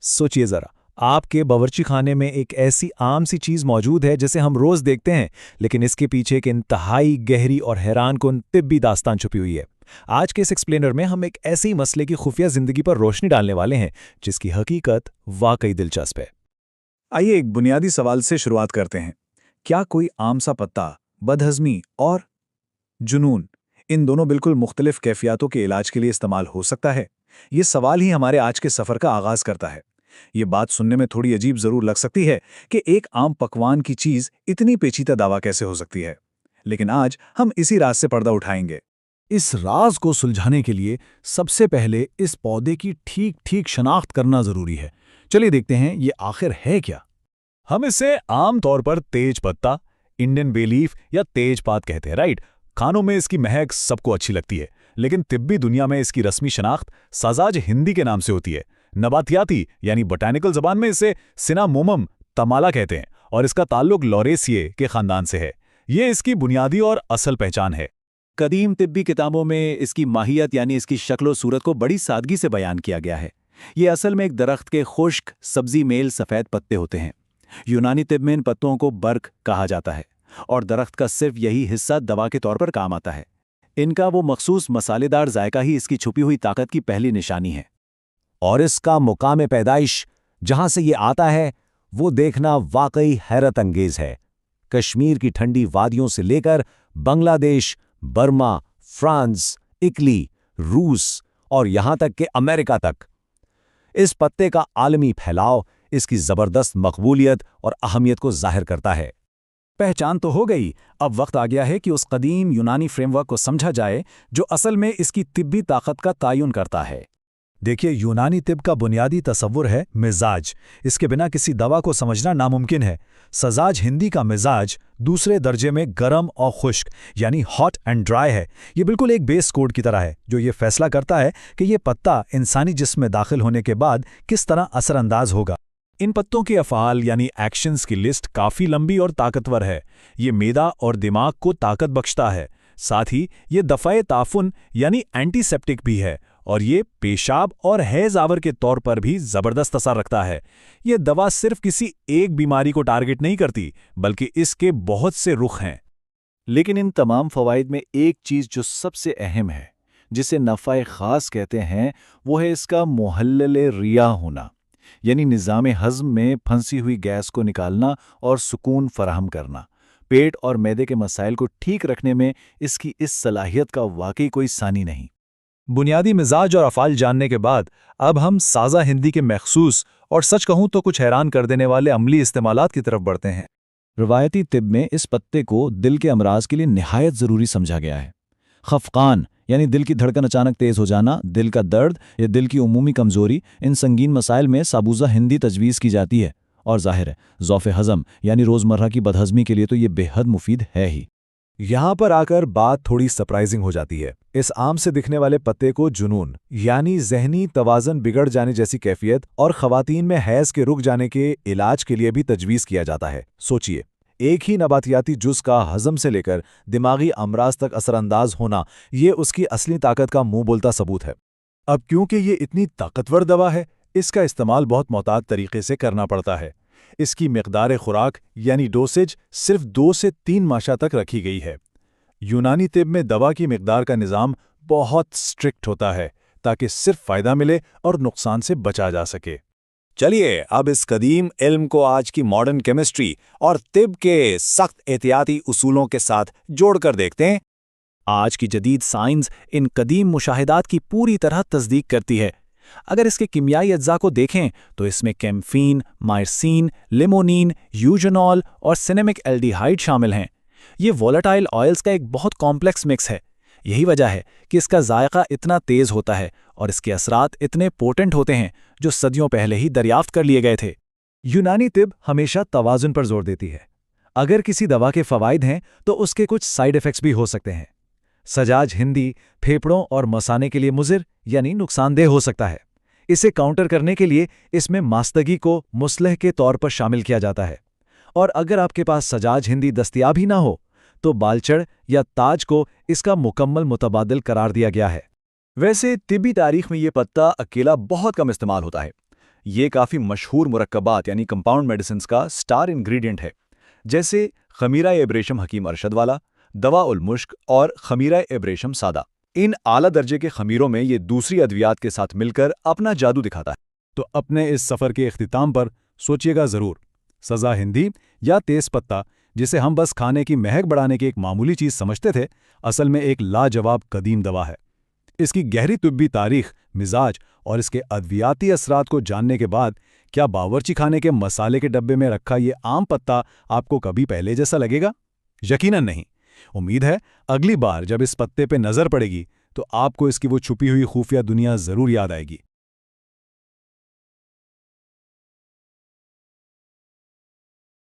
सोचिए ज़रा, आपके बावर्ची खाने में एक ऐसी आम सी चीज़ मौजूद है जिसे हम रोज़ देखते हैं, लेकिन इसके पीछे एक इंतहाई गहरी और हैरानकुन तिब्बी दास्तान छुपी हुई है। आज के इस एक्सप्लेनर में हम एक ऐसे ही मसले की खुफिया ज़िंदगी पर रोशनी डालने वाले हैं जिसकी हकीकत वाकई दिलचस्प है। आइए एक बुनियादी सवाल से शुरुआत करते हैं। क्या कोई आम सा पत्ता बदहज़मी और जुनून, इन दोनों बिल्कुल मुख्तलिफ कैफियतों के इलाज के लिए इस्तेमाल हो सकता है? ये सवाल ही हमारे आज के सफ़र का आगाज़ करता है। ये बात सुनने में थोड़ी अजीब ज़रूर लग सकती है कि एक आम पकवान की चीज़ इतनी पेचीदा दावा कैसे हो सकती है, लेकिन आज हम इसी राज से पर्दा उठाएंगे। इस राज को सुलझाने के लिए सबसे पहले इस पौधे की ठीक ठीक शनाख्त करना जरूरी है। चलिए देखते हैं ये आखिर है क्या। हम इसे आम तौर पर तेज पत्ता, इंडियन बेलीफ या तेजपात कहते हैं, राइट? खानों में इसकी महक सबको अच्छी लगती है, लेकिन तिब्बी दुनिया में इसकी रस्मी शनाख्त सजाज हिंदी के नाम से होती है। नबातियाती यानी बोटैनिकल जबान में इसे सिनामोमम तमाला कहते हैं और इसका ताल्लुक लॉरेसिए के खानदान से है। ये इसकी बुनियादी और असल पहचान है। कदीम तिब्बी किताबों में इसकी माहियत यानी इसकी शक्ल सूरत को बड़ी सादगी से बयान किया गया है। ये असल में एक दरख्त के खुश्क सब्जी मेल सफ़ेद पत्ते होते हैं। यूनानी तिब में इन पत्तों को बर्क कहा जाता है और दरख्त का सिर्फ यही हिस्सा दवा के तौर पर काम आता है। इनका वो मखसूस मसालेदार जायका ही इसकी छुपी हुई ताकत की पहली निशानी है। और इसका मुकाम पैदाइश जहां से ये आता है वो देखना वाकई हैरत अंगेज है। कश्मीर की ठंडी वादियों से लेकर बांग्लादेश, बर्मा, फ्रांस, इटली, रूस और यहां तक कि अमेरिका तक, इस पत्ते का आलमी फैलाव इसकी जबरदस्त मकबूलियत और अहमियत को जाहिर करता है। पहचान तो हो गई, अब वक्त आ गया है कि उस कदीम यूनानी फ्रेमवर्क को समझा जाए जो असल में इसकी तिब्बी ताकत का तायुन करता है। देखिए, यूनानी तिब का बुनियादी तसव्वुर है मिजाज। इसके बिना किसी दवा को समझना नामुमकिन है। सजाज हिंदी का मिजाज दूसरे दर्जे में गरम और खुश्क यानी हॉट एंड ड्राई है। ये बिल्कुल एक बेस कोड की तरह है जो ये फैसला करता है कि ये पत्ता इंसानी जिस्म में दाखिल होने के बाद किस तरह असरअंदाज होगा। इन पत्तों के अफ़आल यानी एक्शंस की लिस्ट काफ़ी लंबी और ताकतवर है। ये मैदा और दिमाग को ताकत बख्शता है। साथ ही ये दफ़ाए ताफुन यानी एंटीसेप्टिक भी है और ये पेशाब और हैज़ आवर के तौर पर भी ज़बरदस्त असर रखता है। ये दवा सिर्फ किसी एक बीमारी को टारगेट नहीं करती, बल्कि इसके बहुत से रुख हैं। लेकिन इन तमाम फ़वाइद में एक चीज़ जो सबसे अहम है, जिसे नफ़ा ख़ास कहते हैं, वो है इसका मुहल्लल रिया होना, यानी निज़ाम हज़्म में फंसी हुई गैस को निकालना और सुकून फराहम करना। पेट और मैदे के मसाइल को ठीक रखने में इसकी इस सलाहियत का वाकई कोई सानी नहीं। बुनियादी मिजाज और अफ़ाल जानने के बाद अब हम साज़ा हिंदी के मखसूस और सच कहूँ तो कुछ हैरान कर देने वाले अमली इस्तेमालात की तरफ बढ़ते हैं। रवायती तिब में इस पत्ते को दिल के अमराज के लिए निहायत ज़रूरी समझा गया है। खफकान यानी दिल की धड़कन अचानक तेज़ हो जाना, दिल का दर्द या दिल की उमूमी कमज़ोरी, इन संगीन मसाइल में साबूजा हिंदी तजवीज़ की जाती है। और ज़ाहिर है ज़ौफ़े हज़म यानी रोज़मर्रा की बदहज़मी के लिए तो ये बेहद मुफीद है ही। यहाँ पर आकर बात थोड़ी सरप्राइजिंग हो जाती है। इस आम से दिखने वाले पत्ते को जुनून यानी ज़हनी तवाज़न बिगड़ जाने जैसी कैफियत और ख़वातीन में हैज़ के रुक जाने के इलाज के लिए भी तजवीज़ किया जाता है। सोचिए, एक ही नबातियाती जुज़ का हज़म से लेकर दिमागी अमराज तक असरअंदाज होना, ये उसकी असली ताकत का मुंह बोलता सबूत है। अब क्योंकि ये इतनी ताकतवर दवा है, इसका इस्तेमाल बहुत मोहतात तरीके से करना पड़ता है। इसकी मिक़दार खुराक यानी डोसेज सिर्फ 2 से 3 माशा तक रखी गई है। यूनानी तिब में दवा की मिक़दार का निज़ाम बहुत स्ट्रिक्ट होता है ताकि सिर्फ फ़ायदा मिले और नुकसान से बचा जा सके। चलिए अब इस कदीम इल्म को आज की मॉडर्न केमिस्ट्री और तिब के सख्त एहतियाती उसूलों के साथ जोड़कर देखते हैं। आज की जदीद साइंस इन कदीम मुशाहिदात की पूरी तरह तस्दीक करती है। अगर इसके कीमियाई अज्जा को देखें तो इसमें कैम्फीन, मायसिन, लिमोनिन, यूजनॉल और सिनेमिक एल्डिहाइड शामिल हैं। ये वोलेटाइल ऑयल्स का एक बहुत कॉम्प्लेक्स मिक्स है। यही वजह है कि इसका जायका इतना तेज़ होता है और इसके असरात इतने पोटेंट होते हैं जो सदियों पहले ही दरियाफ्त कर लिए गए थे। यूनानी तिब हमेशा तवाज़ुन पर जोर देती है। अगर किसी दवा के फ़वाइद हैं तो उसके कुछ साइड इफ़ेक्ट्स भी हो सकते हैं। सजाज हिंदी फेफड़ों और मसाने के लिए मुज़िर यानी नुकसानदेह हो सकता है। इसे काउंटर करने के लिए इसमें मास्तगी को मुस्लह के तौर पर शामिल किया जाता है। और अगर आपके पास सजाज हिंदी दस्तयाब ही ना हो तो बालचड़ या ताज को इसका मुकम्मल मुतबादिल करार दिया गया है। वैसे तिब्बी तारीख में ये पत्ता अकेला बहुत कम इस्तेमाल होता है। یہ کافی مشہور مرکبات یعنی کمپاؤنڈ میڈیسنز کا سٹار انگریڈینٹ ہے، جیسے خمیرہ ابریشم حکیم ارشد والا، دوا المشک اور خمیرہ ابریشم سادہ۔ ان اعلیٰ درجے کے خمیروں میں یہ دوسری ادویات کے ساتھ مل کر اپنا جادو دکھاتا ہے۔ تو اپنے اس سفر کے اختتام پر سوچیے گا ضرور، سزا ہندی یا تیز پتہ، جسے ہم بس کھانے کی مہک بڑھانے کی ایک معمولی چیز سمجھتے تھے، اصل میں ایک لاجواب قدیم دوا ہے۔ اس کی گہری طبی تاریخ، مزاج اور اس کے ادویاتی اثرات کو جاننے کے بعد کیا باورچی خانے کے مسالے کے ڈبے میں رکھا یہ عام پتہ آپ کو کبھی پہلے جیسا لگے گا؟ یقیناً نہیں۔ امید ہے اگلی بار جب اس پتے پہ نظر پڑے گی تو آپ کو اس کی وہ چھپی ہوئی خفیہ دنیا ضرور یاد آئے گی۔